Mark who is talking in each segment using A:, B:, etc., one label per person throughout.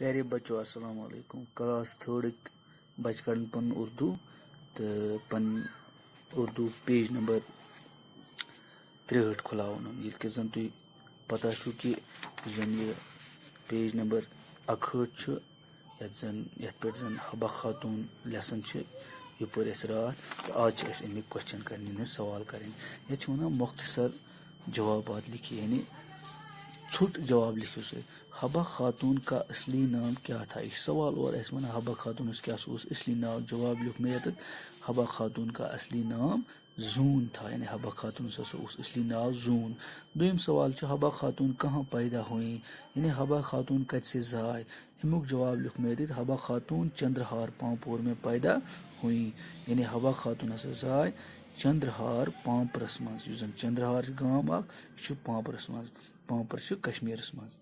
A: प्यारे बच्चों अस्सलाम वालेकुम। क्लास थर्ड बच कर पन उर्दू तो पन उर्दू पेज नंबर 63 खुलावन ये जन तुम पता छो कि जन ये पेज नंबर 61 ये जन हबा खातून लेसन ये पर रात तो आज अमिक क्वेश्चन कर सवाल करें ये वन मुख्तसर जवाबात लिखी यानी छुट जवाब लिखो से हबा खातून का असली नाम क्या था। इस सवाल और ऐसे वन हबा खातून क्या असली नाम जवाब लिख में हबा खातून का असली नाम जून था यानी हबा खातून असली नाम जून। दोम सवाल हबा खातून कहाँ पैदा हुई यानी हबा खातून कत से जाए अमुक जवाब लिख में हबा खातून चंद्रहार पामपुर में पैदा हुई यानी हबा खातून जाए चंद्रहार पामपुरस मज चंद्रहार गाम पामपुरस मज पामपुर कश्मीरस मज।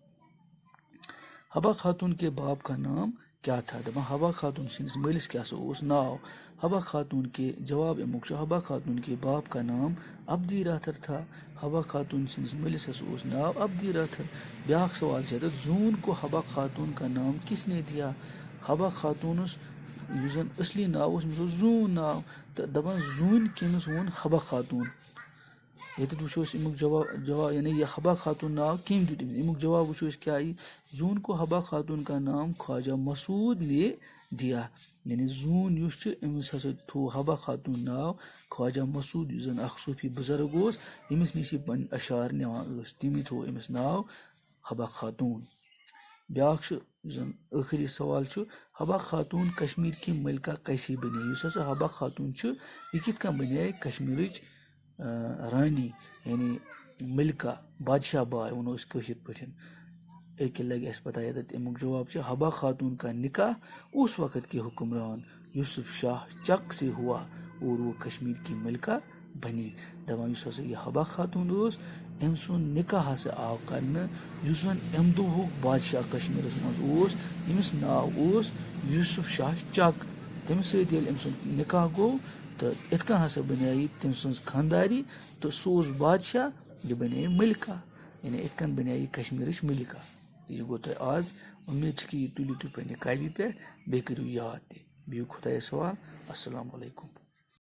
A: हबा खातून के बाप का नाम क्या था दपा हबा खातून सिंस मलिस क्या नाव हबा खातून के जवाब अमुक हबा खातून के बाप का नाम अब्दी राथर था। हबा खातून सिंस मलिस नाव अब्दी राथर। ब्या सवाल जून को हबा खातून का नाम किसने दिया। हबा खातून जन असली नाव जून नाव तो दपान जून कमिस वोन हबा खातून ये वो अमुक जवाब यानी यह हबा खातून नाव कम दित अमुक जवाब वो क्या जून को हबा खातून का नाम ख्वाजा मसूद ने दिया यानी जून अमिस हसा थो हबा खातून नाव ख्वाजा मसूद जन सूफी बुजुर्ग अमिस नश पन अशार निवान तमी थो अमिस नाव हबा खातून। ब्या जन आखिरी सवाल हबा खातून कश्मीर की मलिका कैसे बने हबा खातून यह कित बने कश्मीर रानी यानी मलिका बादशाह बाय वनो पे लगे पता ये अमुक जवाब हबा खातून का निकाह उस वक़्त के हुक्मरान यूसुफ शाह चक से हुआ और वो कश्मीर की मलिका बनी। दपान यह हबा खातून अम सुन निकाह हसा आव कर अम दोहुक बादशाह कश्मीर मज अमिस नाव यूसुफ शाह चक तम सम सुन निकाह गो तो इतन हसा बने तम सज खानदारी तो सो बादशाह यह बने मलिका यानी इतन बने कश्मीर मलिका। यह गो तो आज उम्मीद कि यह तुलियो तुम पे काबी पे बे करू याद बिहु खुदा सवाल। अस्सलाम वालेकुम।